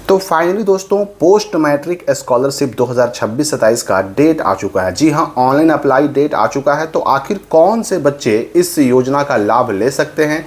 तो फाइनली दोस्तों post matric scholarship 2026-27 का डेट आ चुका है। जी हाँ, ऑनलाइन अप्लाई डेट आ चुका है। तो आखिर कौन से बच्चे इस योजना का लाभ ले सकते हैं?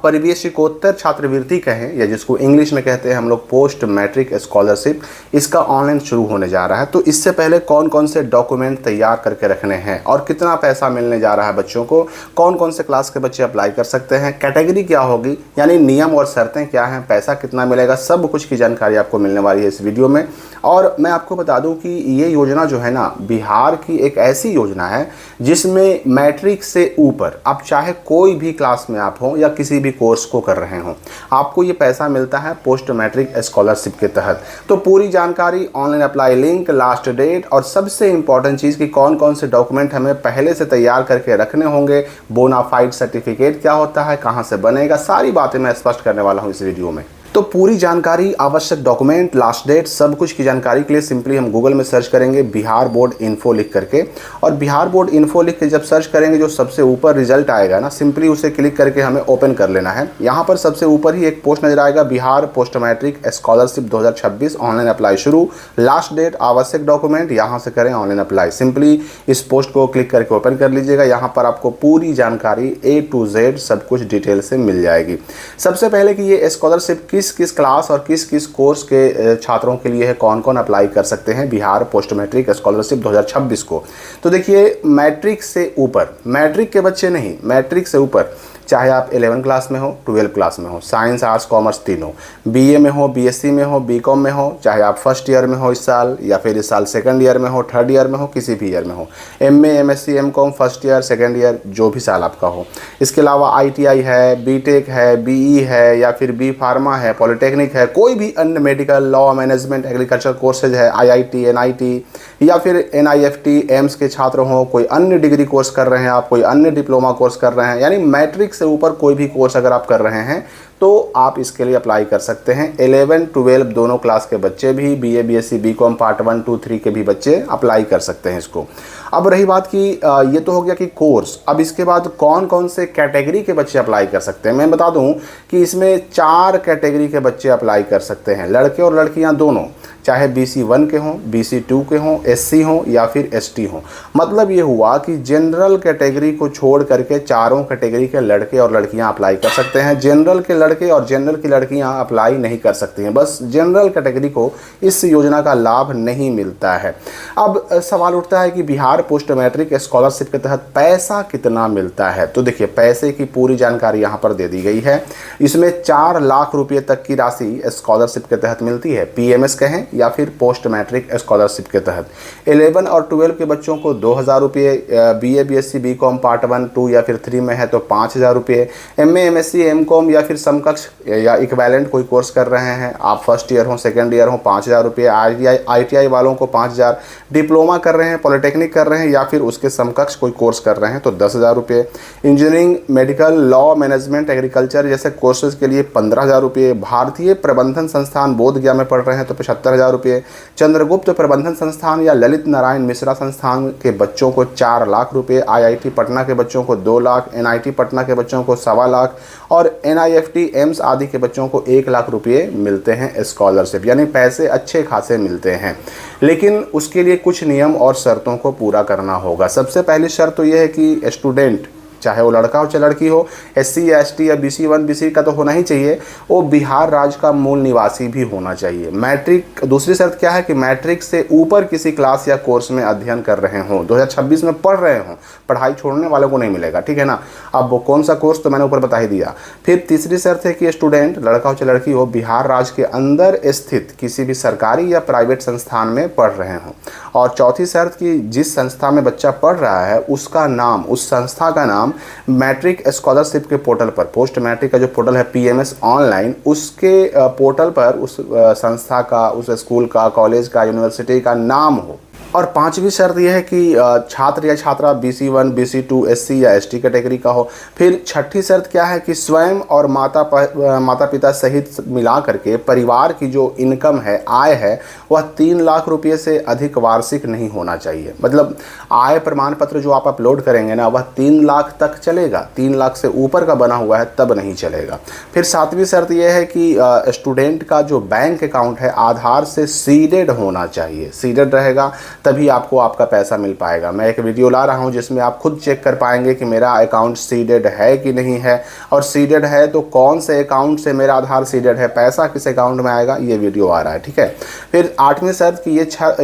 परिवेशिकोत्तर छात्रवृत्ति कहें या जिसको इंग्लिश में कहते हैं हम लोग पोस्ट मैट्रिक स्कॉलरशिप, इसका ऑनलाइन शुरू होने जा रहा है। तो इससे पहले कौन कौन से डॉक्यूमेंट तैयार करके रखने हैं और कितना पैसा मिलने जा रहा है बच्चों को, कौन कौन से क्लास के बच्चे अप्लाई कर सकते हैं, कैटेगरी क्या होगी, यानी नियम और शर्तें क्या हैं, पैसा कितना मिलेगा, सब कुछ की जानकारी आपको मिलने वाली है इस वीडियो में। और मैं आपको बता दूं कि ये योजना जो है ना, बिहार की एक ऐसी योजना है जिसमें मैट्रिक से ऊपर आप चाहे कोई भी क्लास में आप हो या किसी भी कोर्स को कर रहे हो, आपको ये पैसा मिलता है पोस्ट मैट्रिक स्कॉलरशिप के तहत। तो पूरी जानकारी, online apply link, last date और सबसे इंपॉर्टेंट चीज़ कि कौन कौन से डॉक्यूमेंट हमें पहले से तैयार करके रखने होंगे, बोनाफाइड सर्टिफिकेट क्या होता है, कहाँ से बनेगा, सारी बातें मैं स्पष्ट करने वाला हूँ इस वीडियो में। तो पूरी जानकारी, आवश्यक डॉक्यूमेंट, लास्ट डेट, सब कुछ की जानकारी के लिए सिंपली हम गूगल में सर्च करेंगे बिहार बोर्ड इन्फो लिख करके, और बिहार बोर्ड इन्फो लिख के जब सर्च करेंगे जो सबसे ऊपर रिजल्ट आएगा ना, सिंपली उसे क्लिक करके हमें ओपन कर लेना है। यहाँ पर सबसे ऊपर ही एक पोस्ट नजर आएगा, Bihar post matric scholarship 2026 online apply शुरू, लास्ट डेट, आवश्यक डॉक्यूमेंट, यहाँ से करें ऑनलाइन अप्लाई। सिंपली इस पोस्ट को क्लिक करके ओपन कर लीजिएगा। यहाँ पर आपको पूरी जानकारी A to Z सब कुछ डिटेल से मिल जाएगी। सबसे पहले कि ये स्कॉलरशिप किस क्लास और किस किस कोर्स के छात्रों के लिए है, कौन कौन अप्लाई कर सकते हैं बिहार पोस्ट मैट्रिक स्कॉलरशिप 2026 को। तो देखिए, मैट्रिक से ऊपर, मैट्रिक के बच्चे नहीं, मैट्रिक से ऊपर, चाहे आप 11 क्लास में हो, 12 क्लास में हो, साइंस आर्ट्स कॉमर्स तीनों, बीए में हो, बीएससी में हो, बीकॉम में हो, चाहे आप फर्स्ट ईयर में हो इस साल या फिर इस साल सेकंड ईयर में हो, थर्ड ईयर में हो, किसी भी ईयर में हो, MA, MSc, MCom, first year, second year, जो भी साल आपका हो। इसके अलावा आईटीआई है, बीटेक है, बीई है या फिर बी फार्मा है, पॉलिटेक्निक है, कोई भी अन्य medical, law, management, agriculture courses है, आईआईटी, एनआईटी या फिर एनआईएफटी, एम्स के छात्र हों, कोई अन्य डिग्री कोर्स कर रहे हैं आप, कोई अन्य डिप्लोमा कोर्स कर रहे हैं, यानी मैट्रिक से ऊपर कोई भी कोर्स अगर आप कर रहे हैं तो आप इसके लिए अप्लाई कर सकते हैं। 11, 12 दोनों क्लास के बच्चे भी, बीए, बीएससी, बीकॉम पार्ट 1, 2, 3 के भी बच्चे अप्लाई कर सकते हैं इसको। अब रही बात कि ये तो हो गया कि कोर्स, अब इसके बाद कौन कौन से कैटेगरी के बच्चे अप्लाई कर सकते हैं। मैं बता दूं कि इसमें 4 कैटेगरी के बच्चे अप्लाई कर सकते हैं, लड़के और लड़कियां दोनों, चाहे BC1 के हों, BC2 के हों, SC हों या फिर ST हों। मतलब ये हुआ कि जनरल कैटेगरी को छोड़ करके चारों कैटेगरी के लड़के और लड़कियां अप्लाई कर सकते हैं। जनरल के लड़के और जनरल की लड़कियां अप्लाई नहीं कर सकती हैं, बस जनरल कैटेगरी को इस योजना का लाभ नहीं मिलता है। अब सवाल उठता है कि बिहार पोस्ट मैट्रिक स्कॉलरशिप के तहत पैसा कितना मिलता है। तो देखिए, पैसे की पूरी जानकारी यहाँ पर दे दी गई है। इसमें 4 लाख रुपये तक की राशि स्कॉलरशिप के तहत मिलती है, PMS कहें या फिर पोस्ट मैट्रिक स्कॉलरशिप के तहत। 11 और 12 के बच्चों को 2000 रुपये, बीए, बीएससी, बीकॉम पार्ट 1, 2 या फिर 3 में है तो 5000 रुपये, एमए, एमएससी, एमकॉम या फिर समकक्ष या इक्विवेलेंट कोई कोर्स कर रहे हैं आप, फर्स्ट ईयर हो, सेकंड ईयर हो, 5000 रुपये, आईटीआई वालों को 5000, डिप्लोमा कर रहे हैं, पॉलिटेक्निक कर रहे हैं या फिर उसके समकक्ष कोई कोर्स कर रहे हैं तो 10,000 रुपये, engineering, medical, law, management, agriculture जैसे कोर्सेज के लिए 15,000 रुपये, भारतीय प्रबंधन संस्थान बोधगया में पढ़ रहे हैं तो 75,000 रुपये, चंद्रगुप्त प्रबंधन संस्थान या ललित नारायण मिश्रा संस्थान के बच्चों को 4 लाख रुपये, आईआईटी पटना के बच्चों को 2 लाख, एनआईटी पटना के बच्चों को 1.25 लाख और एनआईएफटी, एम्स आदि के बच्चों को 1 लाख रुपये मिलते हैं स्कॉलरशिप, यानी पैसे अच्छे खासे मिलते हैं। लेकिन उसके लिए कुछ नियम और शर्तों को पूरा करना होगा। सबसे पहली शर्त तो यह है कि स्टूडेंट, चाहे वो लड़का हो चाहे लड़की हो, SC या ST या BC1 BC का तो होना ही चाहिए, वो बिहार राज्य का मूल निवासी भी होना चाहिए। मैट्रिक, दूसरी शर्त क्या है कि मैट्रिक से ऊपर किसी क्लास या कोर्स में अध्ययन कर रहे हों, 2026 में पढ़ रहे हों, पढ़ाई छोड़ने वालों को नहीं मिलेगा, ठीक है ना। अब वो कौन सा कोर्स तो मैंने ऊपर बता ही दिया। फिर तीसरी शर्त है कि स्टूडेंट, लड़का हो चाहे लड़की हो, बिहार राज्य के अंदर स्थित किसी भी सरकारी या प्राइवेट संस्थान में पढ़ रहे हों। और चौथी शर्त कि जिस संस्था में बच्चा पढ़ रहा है उसका नाम, उस संस्था का नाम मैट्रिक स्कॉलरशिप के पोर्टल पर, पोस्ट मैट्रिक का जो पोर्टल है PMS ऑनलाइन, उसके पोर्टल पर उस संस्था का, उस स्कूल का, कॉलेज का, यूनिवर्सिटी का नाम हो। और पांचवी शर्त यह है कि छात्र या छात्रा BC1, BC2, SC या ST कैटेगरी का हो। फिर छठी शर्त क्या है कि स्वयं और माता पिता सहित मिला करके परिवार की जो इनकम है, आय है, वह 3 लाख रुपये से अधिक वार्षिक नहीं होना चाहिए। मतलब आय प्रमाण पत्र जो आप अपलोड करेंगे ना, वह 3 लाख तक चलेगा, 3 लाख से ऊपर का बना हुआ है तब नहीं चलेगा। फिर सातवीं शर्त यह है कि स्टूडेंट का जो बैंक अकाउंट है आधार से सीडेड होना चाहिए। सीडेड रहेगा तभी आपको आपका पैसा मिल पाएगा। मैं एक वीडियो ला रहा हूं जिसमें आप खुद चेक कर पाएंगे कि मेरा अकाउंट सीडेड है कि नहीं है, और सीडेड है तो कौन से अकाउंट से मेरा आधार सीडेड है, पैसा किस अकाउंट में आएगा, ये वीडियो आ रहा है, ठीक है। फिर आठवीं शर्त कि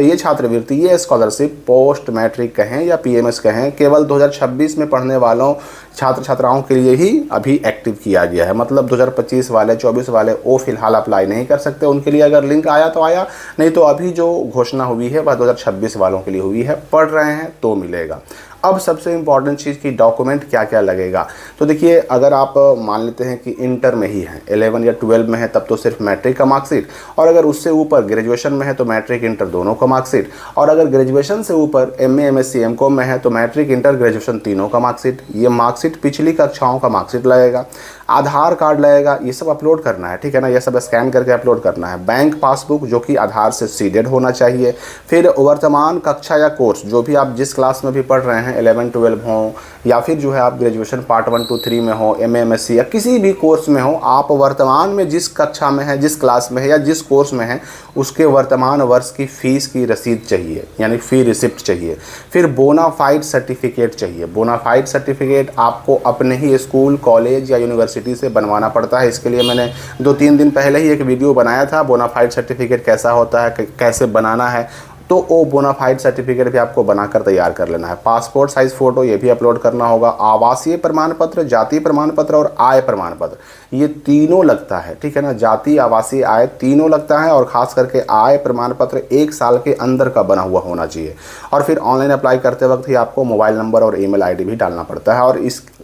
ये छात्रवृत्ति, ये स्कॉलरशिप पोस्ट मैट्रिक कहें या PMS कहें, केवल 2026 में पढ़ने वालों छात्र छात्राओं के लिए ही अभी एक्टिव किया गया है। मतलब 2025 वाले, 24 वाले वो फिलहाल अप्लाई नहीं कर सकते। उनके लिए अगर लिंक आया तो आया, नहीं तो अभी जो घोषणा हुई है वह 2026 वालों के लिए हुई है। पढ़ रहे हैं तो मिलेगा। अब सबसे इम्पॉर्टेंट चीज़ कि डॉक्यूमेंट क्या क्या लगेगा। तो देखिए, अगर आप मान लेते हैं कि इंटर में ही हैं, 11 या 12 में है, तब तो सिर्फ मैट्रिक का मार्कशीट, और अगर उससे ऊपर ग्रेजुएशन में है तो मैट्रिक इंटर दोनों का मार्कशीट, और अगर ग्रेजुएशन से ऊपर MA MSc MCOM में है तो मैट्रिक इंटर ग्रेजुएशन तीनों का मार्कशीट। ये मार्कशीट पिछली कक्षाओं का मार्कशीट लगेगा, आधार कार्ड लगेगा, ये सब अपलोड करना है, ठीक है ना। ये सब स्कैन करके अपलोड करना है। बैंक पासबुक जो कि आधार से सीडेड होना चाहिए। फिर वर्तमान कक्षा या कोर्स, जो भी आप जिस क्लास में भी पढ़ रहे हैं, 11 12 हो, या फिर जो है आप ग्रेजुएशन पार्ट 1 2 3 में हो, MA MSc या किसी भी कोर्स में हो, आप वर्तमान में जिस कक्षा में है, जिस क्लास में है या जिस कोर्स में है, उसके वर्तमान वर्ष की फीस की रसीद चाहिए, यानी फी रिसिप्ट चाहिए। फिर बोनाफाइड सर्टिफिकेट चाहिए। बोनाफाइड सर्टिफिकेट आपको अपने ही स्कूल, कॉलेज या यूनिवर्सिटी से बनवाना पड़ता है। इसके लिए मैंने 2-3 दिन पहले ही एक वीडियो बनाया था, बोनाफाइड सर्टिफिकेट कैसा होता है, कैसे बनाना है। तो वो बोनाफाइड सर्टिफिकेट भी आपको बनाकर तैयार कर लेना है। पासपोर्ट साइज़ फ़ोटो ये भी अपलोड करना होगा। आवासीय प्रमाण पत्र, जाति प्रमाण पत्र और आय प्रमाण पत्र, ये तीनों लगता है, ठीक है ना। जाति, आवासीय, आय तीनों लगता है, और ख़ास करके आय प्रमाण पत्र 1 साल के अंदर का बना हुआ होना चाहिए। और फिर ऑनलाइन अप्लाई करते वक्त ही आपको मोबाइल नंबर और ईमेल ID भी डालना पड़ता है। और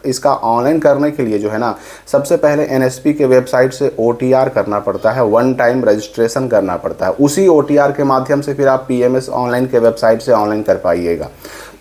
इसका ऑनलाइन करने के लिए जो है ना, सबसे पहले NSP के वेबसाइट से OTR करना पड़ता है, 1 टाइम रजिस्ट्रेशन करना पड़ता है। उसी OTR के माध्यम से फिर आप PMS ऑनलाइन के वेबसाइट से ऑनलाइन कर पाइएगा।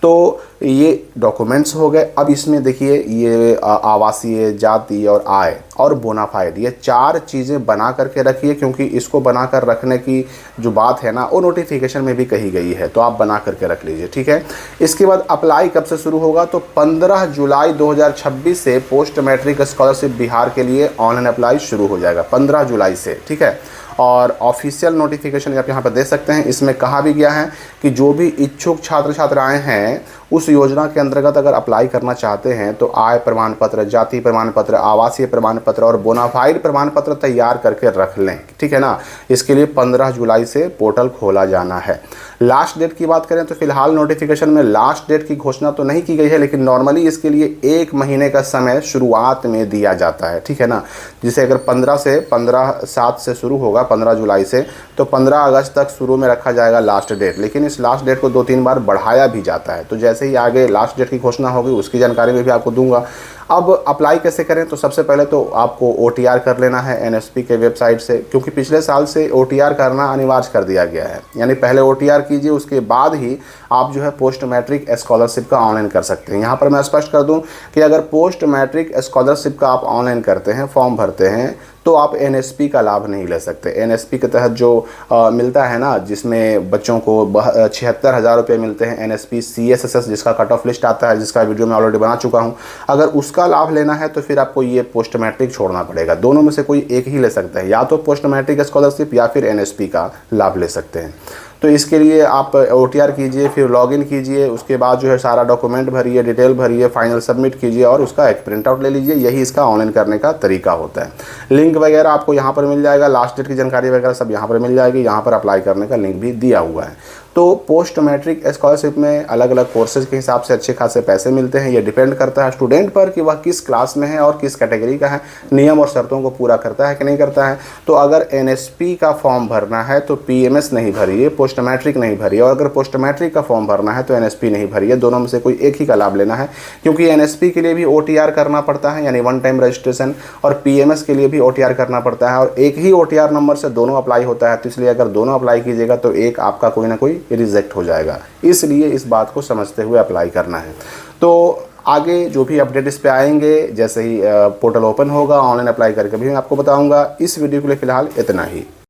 तो ये डॉक्यूमेंट्स हो गए। अब इसमें देखिए, ये आवासीय, जाति और आय और बोनाफाइड, ये 4 चीज़ें बना करके रखिए, क्योंकि इसको बना कर रखने की जो बात है ना, वो नोटिफिकेशन में भी कही गई है, तो आप बना करके रख लीजिए, ठीक है। इसके बाद अप्लाई कब से शुरू होगा, तो 15 जुलाई 2026 से पोस्ट मैट्रिक स्कॉलरशिप बिहार के लिए ऑनलाइन अप्लाई शुरू हो जाएगा, 15 जुलाई से, ठीक है। और ऑफिशियल नोटिफिकेशन आप यहाँ पर दे सकते हैं। इसमें कहा भी गया है कि जो भी इच्छुक छात्र छात्राएं हैं उस योजना के अंतर्गत अगर अप्लाई करना चाहते हैं तो आय प्रमाण पत्र, जाति प्रमाण पत्र, आवासीय प्रमाण पत्र और बोनाफाइड प्रमाण पत्र तैयार करके रख लें, ठीक है ना। इसके लिए 15 जुलाई से पोर्टल खोला जाना है। लास्ट डेट की बात करें तो फिलहाल नोटिफिकेशन में लास्ट डेट की घोषणा तो नहीं की गई है, लेकिन नॉर्मली इसके लिए 1 महीने का समय शुरुआत में दिया जाता है, ठीक है ना। जिसे अगर 15/7 से शुरू होगा, 15 जुलाई से, तो 15 अगस्त तक शुरू में रखा जाएगा लास्ट डेट। लेकिन इस लास्ट डेट को 2-3 बार बढ़ाया भी जाता है। तो जैसे ही आगे लास्ट डेट की घोषणा होगी उसकी जानकारी में भी आपको दूंगा। अब अप्लाई कैसे करें, तो सबसे पहले तो आपको OTR कर लेना है NSP के वेबसाइट से, क्योंकि पिछले साल से OTR करना अनिवार्य कर दिया गया है। यानी पहले OTR कीजिए, उसके बाद ही आप जो है पोस्ट मैट्रिक स्कॉलरशिप का ऑनलाइन कर सकते हैं। यहाँ पर मैं स्पष्ट कर दूं कि अगर पोस्ट मैट्रिक स्कॉलरशिप का आप ऑनलाइन करते हैं, फॉर्म भरते हैं, तो आप NSP का लाभ नहीं ले सकते। NSP के तहत जो मिलता है ना, जिसमें बच्चों को 76,000 रुपये मिलते हैं, NSP CSSS जिसका कट ऑफ लिस्ट आता है, जिसका वीडियो मैं ऑलरेडी बना चुका हूँ, अगर उसका लाभ लेना है तो फिर आपको ये पोस्ट मैट्रिक छोड़ना पड़ेगा। दोनों में से कोई एक ही ले सकते हैं, या तो पोस्ट मैट्रिक स्कॉलरशिप या फिर NSP का लाभ ले सकते हैं। तो इसके लिए आप OTR कीजिए, फिर लॉगिन कीजिए, उसके बाद जो है सारा डॉक्यूमेंट भरिए, डिटेल भरिए, फाइनल सबमिट कीजिए और उसका एक प्रिंट आउट ले लीजिए। यही इसका ऑनलाइन करने का तरीका होता है। लिंक वगैरह आपको यहाँ पर मिल जाएगा, लास्ट डेट की जानकारी वगैरह सब यहाँ पर मिल जाएगी। यहाँ पर अप्लाई करने का लिंक भी दिया हुआ है। तो पोस्ट मैट्रिक स्कॉलरशिप में अलग अलग कोर्सेज के हिसाब से अच्छे खासे पैसे मिलते हैं। ये डिपेंड करता है स्टूडेंट पर कि वह किस क्लास में है और किस कैटेगरी का है, नियम और शर्तों को पूरा करता है कि नहीं करता है। तो अगर NSP का फॉर्म भरना है तो PMS नहीं भरिए, पोस्ट मैट्रिक नहीं भरिए, और अगर पोस्ट मैट्रिक का फॉर्म भरना है तो NSP नहीं भरिए। दोनों में से कोई एक ही का लाभ लेना है, क्योंकि NSP के लिए भी OTR करना पड़ता है, यानी 1 टाइम रजिस्ट्रेशन, और PMS के लिए भी OTR करना पड़ता है, और एक ही OTR नंबर से दोनों अप्लाई होता है। तो इसलिए अगर दोनों अप्लाई कीजिएगा तो एक आपका कोई ना कोई रिजेक्ट हो जाएगा। इसलिए इस बात को समझते हुए अप्लाई करना है। तो आगे जो भी अपडेट इस पे आएंगे, जैसे ही पोर्टल ओपन होगा ऑनलाइन अप्लाई करके भी मैं आपको बताऊंगा। इस वीडियो के लिए फ़िलहाल इतना ही।